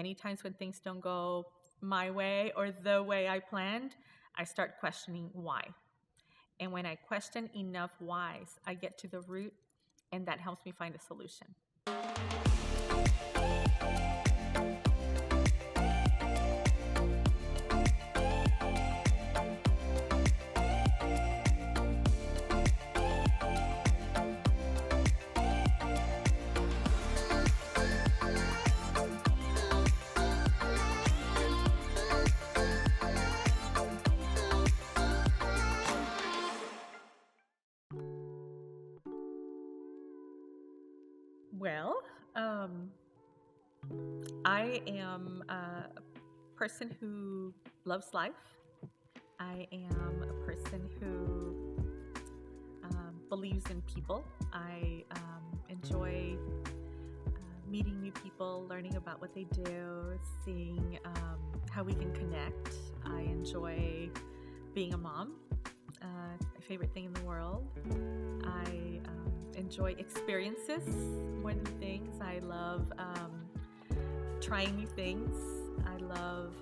many times when things don't go my way or the way I planned, I start questioning why. And when I question enough whys, I get to the root, and that helps me find a solution. Well, I am a person who loves life. I am a person who believes in people. I enjoy meeting new people, learning about what they do, seeing how we can connect. I enjoy being a mom, my favorite thing in the world. I enjoy experiences more than things. I love trying new things. I love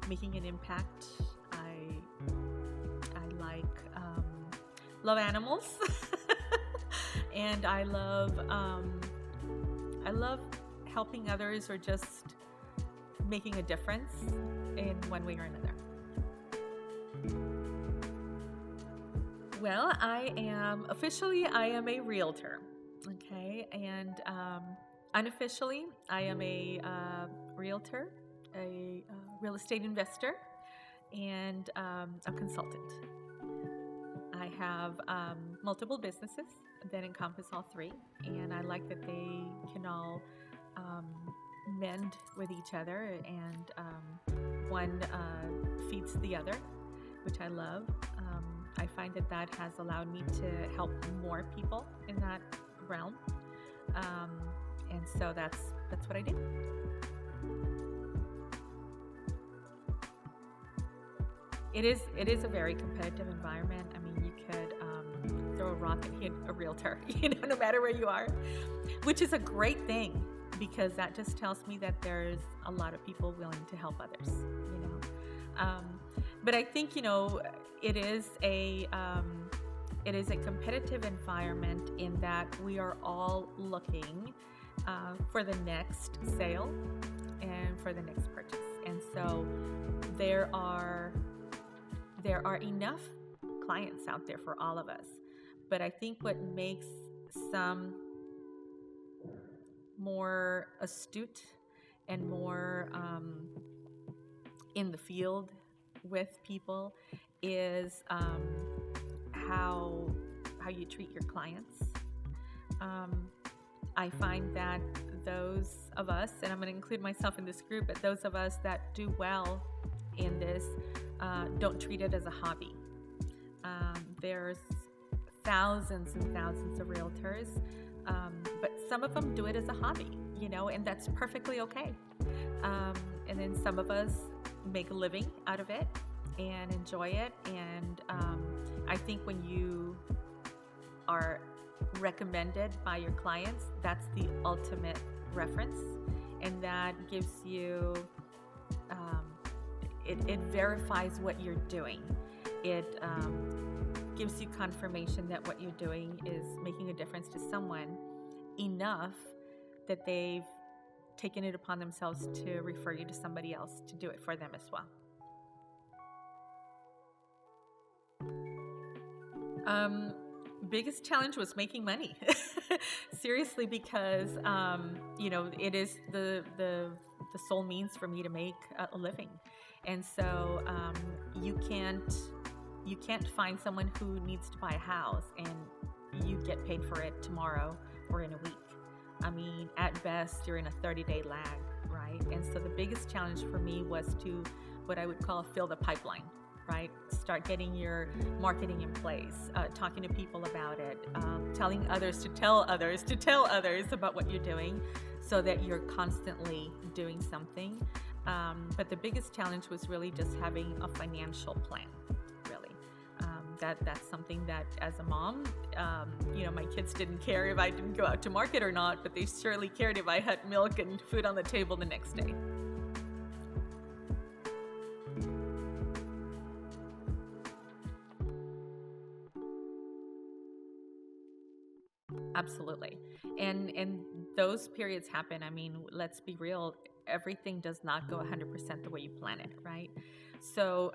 making an impact. I like love animals, and I love helping others or just making a difference in one way or another. Well, I am a realtor, okay, and unofficially, I am a realtor, a real estate investor, and a consultant. I have multiple businesses that encompass all three, and I like that they can all mend with each other, and one feeds the other, which I love. I find that has allowed me to help more people in that realm, and so that's what I do. It is a very competitive environment. I mean, you could throw a rock and hit a realtor, no matter where you are, which is a great thing, because that just tells me that there's a lot of people willing to help others, But I think, it is a competitive environment in that we are all looking for the next sale and for the next purchase. And so there are enough clients out there for all of us. But I think what makes some more astute and more in the field with people is how you treat your clients. I find that those of us, and I'm going to include myself in this group, but those of us that do well in this don't treat it as a hobby. There's thousands and thousands of realtors, but some of them do it as a hobby, and that's perfectly okay. And then some of us make a living out of it and enjoy it. And I think when you are recommended by your clients, that's the ultimate reference, and that gives you it verifies what you're doing. It gives you confirmation that what you're doing is making a difference to someone enough that they've taken it upon themselves to refer you to somebody else to do it for them as well. Biggest challenge was making money. Seriously, because it is the sole means for me to make a living, and so you can't find someone who needs to buy a house and you get paid for it tomorrow or in a week. I mean, at best, you're in a 30-day lag, right? And so the biggest challenge for me was to what I would call fill the pipeline, right? Start getting your marketing in place, talking to people about it, telling others to tell others to tell others about what you're doing, so that you're constantly doing something. But the biggest challenge was really just having a financial plan, really. that's something that as a mom, my kids didn't care if I didn't go out to market or not, but they surely cared if I had milk and food on the table the next day. Absolutely. And those periods happen. I mean, let's be real, everything does not go 100% the way you plan it, right? So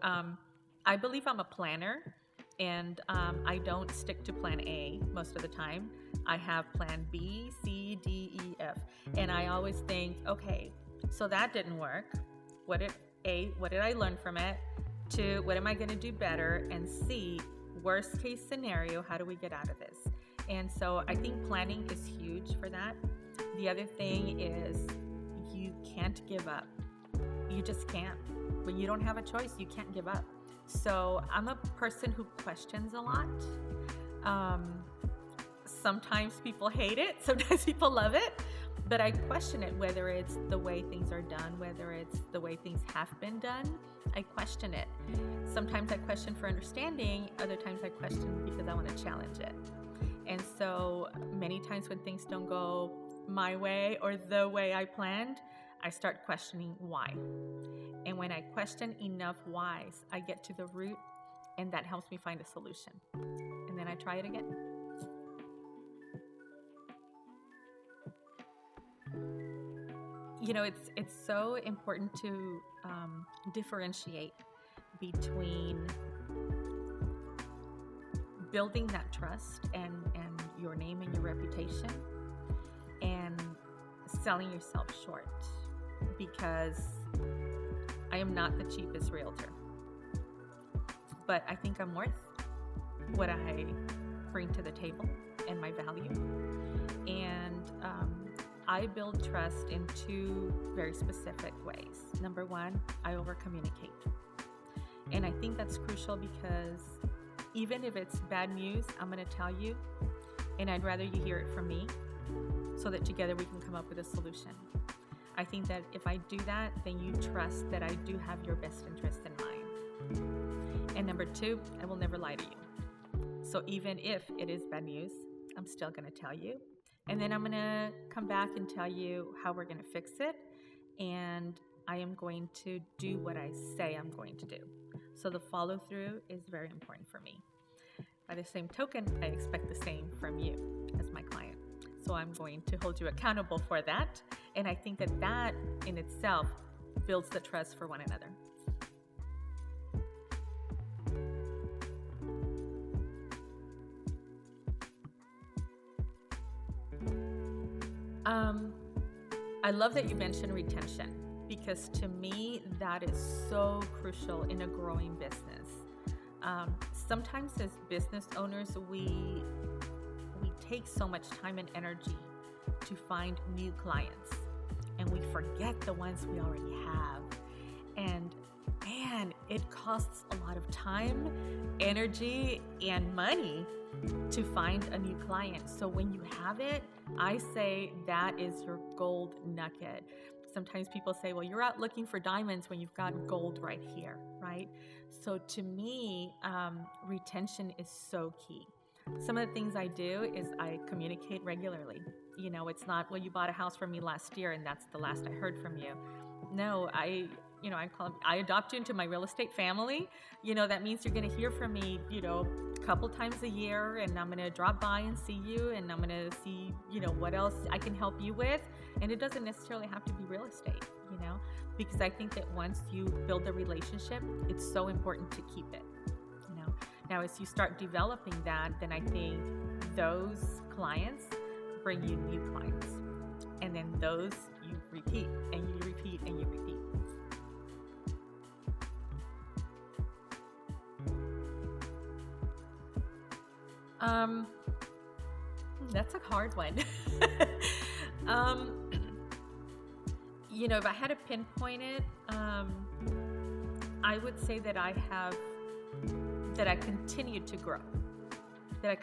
I believe I'm a planner, and I don't stick to plan A most of the time. I have plan B, C, D, E, F. And I always think, okay, so that didn't work. What did I learn from it? 2, what am I going to do better? And C, worst case scenario, how do we get out of this? And so I think planning is huge for that. The other thing is you can't give up. You just can't. When you don't have a choice, you can't give up. So I'm a person who questions a lot. Sometimes people hate it, sometimes people love it, but I question it, whether it's the way things are done, whether it's the way things have been done. I question it. Sometimes I question for understanding, other times I question because I want to challenge it. And so many times when things don't go my way or the way I planned, I start questioning why. And when I question enough whys, I get to the root, and that helps me find a solution. And then I try it again. It's so important to differentiate between building that trust and your name and your reputation, and selling yourself short, because I am not the cheapest realtor, but I think I'm worth what I bring to the table and my value. And I build trust in 2 very specific ways. Number 1, I over-communicate. And I think that's crucial because even if it's bad news, I'm going to tell you, and I'd rather you hear it from me so that together we can come up with a solution. I think that if I do that, then you trust that I do have your best interest in mind. And number 2, I will never lie to you. So even if it is bad news, I'm still going to tell you. And then I'm going to come back and tell you how we're going to fix it. And I am going to do what I say I'm going to do. So the follow through is very important for me. By the same token, I expect the same from you as my client. So I'm going to hold you accountable for that. And I think that that in itself builds the trust for one another. I love that you mentioned retention, because to me, that is so crucial in a growing business. Sometimes as business owners, we take so much time and energy to find new clients, and we forget the ones we already have. And man, it costs a lot of time, energy, and money to find a new client. So when you have it, I say that is your gold nugget. Sometimes people say, well, you're out looking for diamonds when you've got gold right here, right? So to me, retention is so key. Some of the things I do is I communicate regularly. It's not, well, you bought a house from me last year and that's the last I heard from you. No, I adopt you into my real estate family. That means you're going to hear from me, a couple times a year, and I'm going to drop by and see you, and I'm going to see, what else I can help you with. And it doesn't necessarily have to be real estate, because I think that once you build a relationship, it's so important to keep it, Now, as you start developing that, then I think those clients bring you new clients. And then those you repeat and you repeat and you repeat. That's a hard one. If I had to pinpoint it, I would say that I continue to grow. That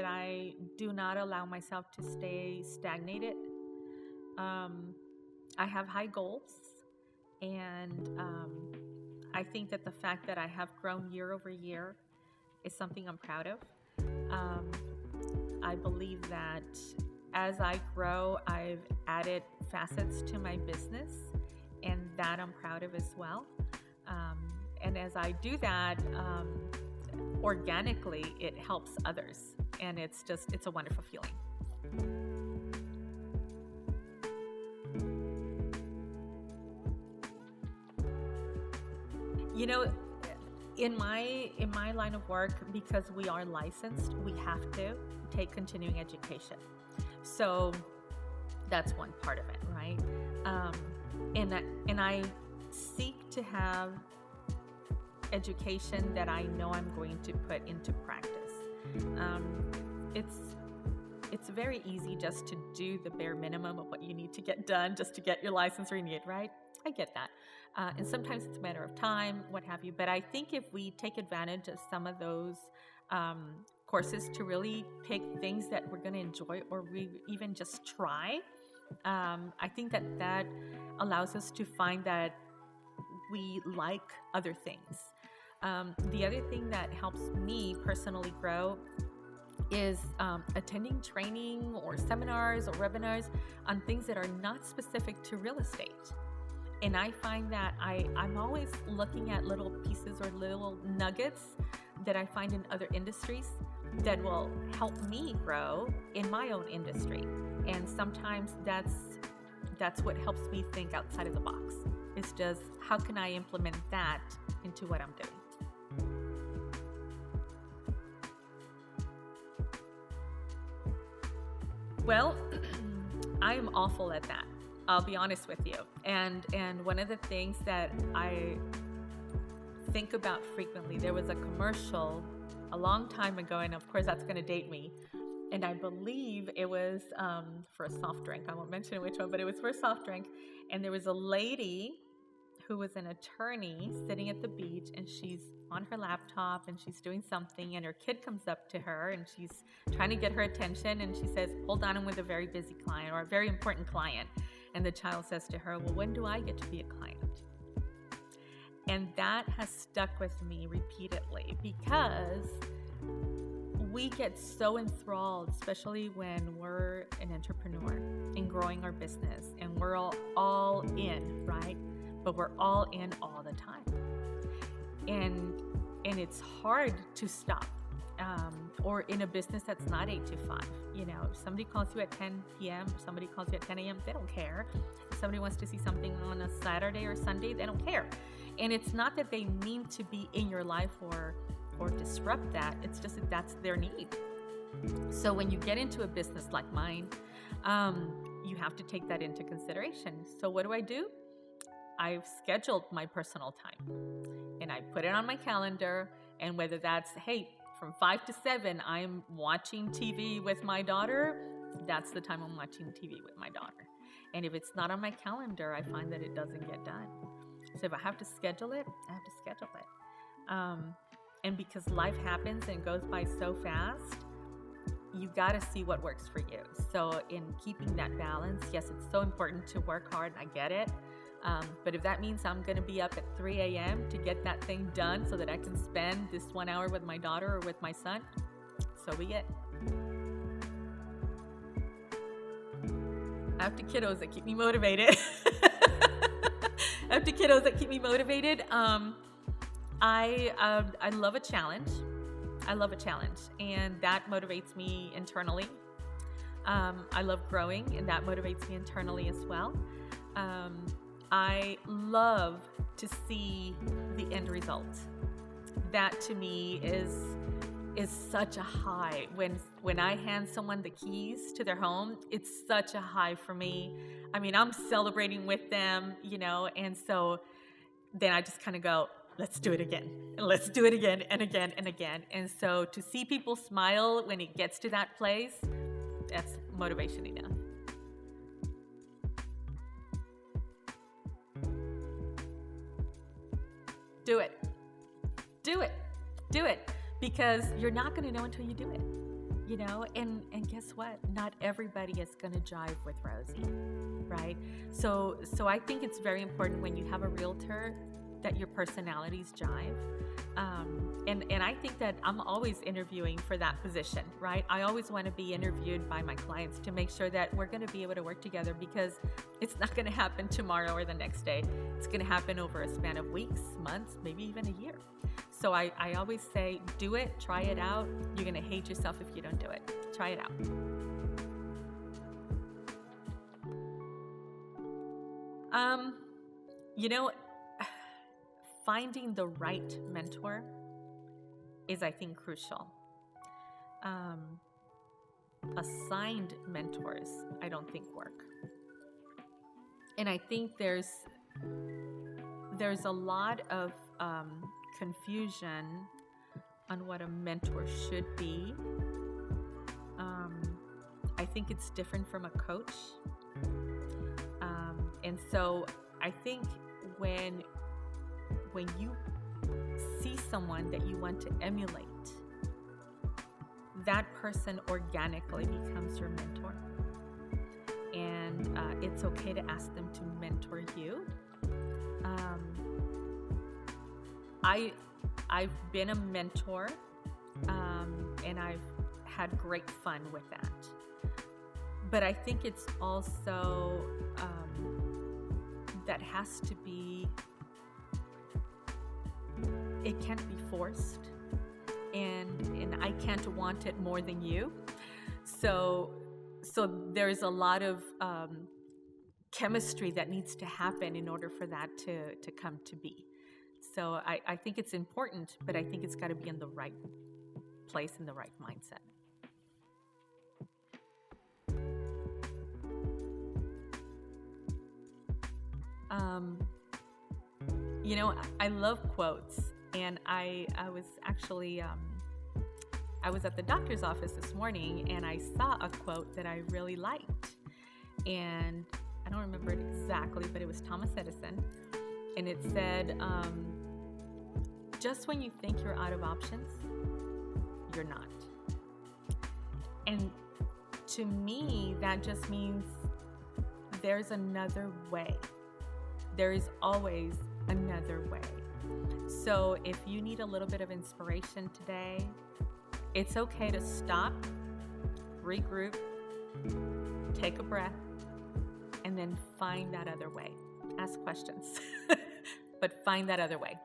I do not allow myself to stay stagnated. I have high goals, and I think that the fact that I have grown year over year is something I'm proud of. I believe that as I grow, I've added facets to my business, and that I'm proud of as well. And as I do that, organically, it helps others, and it's a wonderful feeling. You know, in my line of work, because we are licensed, we have to take continuing education. So that's one part of it, right? And I seek to have education that I know I'm going to put into practice. It's very easy just to do the bare minimum of what you need to get done just to get your license renewed, right? I get that. And sometimes it's a matter of time, what have you. But I think if we take advantage of some of those courses to really pick things that we're going to enjoy, or we even just try, I think that allows us to find that we like other things. The other thing that helps me personally grow is attending training or seminars or webinars on things that are not specific to real estate. And I find that I'm always looking at little pieces or little nuggets that I find in other industries that will help me grow in my own industry. And sometimes that's what helps me think outside of the box. It's just, how can I implement that into what I'm doing? Well, I am awful at that. I'll be honest with you. And one of the things that I think about frequently, there was a commercial a long time ago, and of course that's going to date me. And I believe it was for a soft drink. I won't mention which one, but it was for a soft drink. And there was a lady who was an attorney sitting at the beach, and she's on her laptop and she's doing something, and her kid comes up to her and she's trying to get her attention, and she says, "Hold on, I'm with a very busy client or a very important client." And the child says to her, "Well, when do I get to be a client?" And that has stuck with me repeatedly, because we get so enthralled, especially when we're an entrepreneur and growing our business, and we're all in, right? But we're all in all the time. And it's hard to stop. Or in a business that's not 8 to 5. You know, if somebody calls you at 10 p.m. or somebody calls you at 10 a.m., they don't care. If somebody wants to see something on a Saturday or Sunday, they don't care. And it's not that they mean to be in your life or disrupt that. It's just that that's their need. So when you get into a business like mine, you have to take that into consideration. So what do? I've scheduled my personal time, and I put it on my calendar. And whether that's, hey, from 5 to 7, I'm watching TV with my daughter, that's the time I'm watching TV with my daughter. And if it's not on my calendar, I find that it doesn't get done. So if I have to schedule it, I have to schedule it. And because life happens and goes by so fast, you got to see what works for you. So in keeping that balance, yes, it's so important to work hard. I get it. But if that means I'm going to be up at 3 a.m. to get that thing done so that I can spend this 1 hour with my daughter or with my son, so be it. I have two kiddos that keep me motivated. I love a challenge. And that motivates me internally. I love growing, and that motivates me internally as well. I love to see the end result. That to me is such a high. When I hand someone the keys to their home, it's such a high for me. I mean, I'm celebrating with them, you know, and so then I just kind of go, let's do it again. And let's do it again and again and again. And so to see people smile when it gets to that place, that's motivation enough. Do it, because you're not going to know until you do it, you know, and guess what? Not everybody is going to jive with Rosie, right? So I think it's very important when you have a realtor that your personalities jive. And I think that I'm always interviewing for that position, right? I always want to be interviewed by my clients to make sure that we're going to be able to work together, because it's not going to happen tomorrow or the next day. It's going to happen over a span of weeks, months, maybe even a year. So I always say, do it, try it out. You're going to hate yourself if you don't do it. Try it out. Finding the right mentor is, I think, crucial. Assigned mentors, I don't think work. And I think there's a lot of confusion on what a mentor should be. I think it's different from a coach. And so I think when you see someone that you want to emulate, that person organically becomes your mentor. And it's okay to ask them to mentor you. I've been a mentor, and I've had great fun with that. But I think it's also that has to be, it can't be forced, and I can't want it more than you. So there's a lot of chemistry that needs to happen in order for that to come to be. So I think it's important, but I think it's got to be in the right place, in the right mindset. I love quotes, and I was actually, I was at the doctor's office this morning, and I saw a quote that I really liked, and I don't remember it exactly, but it was Thomas Edison, and it said, just when you think you're out of options, you're not. And to me, that just means there's another way. There is always another way. So if you need a little bit of inspiration today, it's okay to stop, regroup, take a breath, and then find that other way. Ask questions, but find that other way.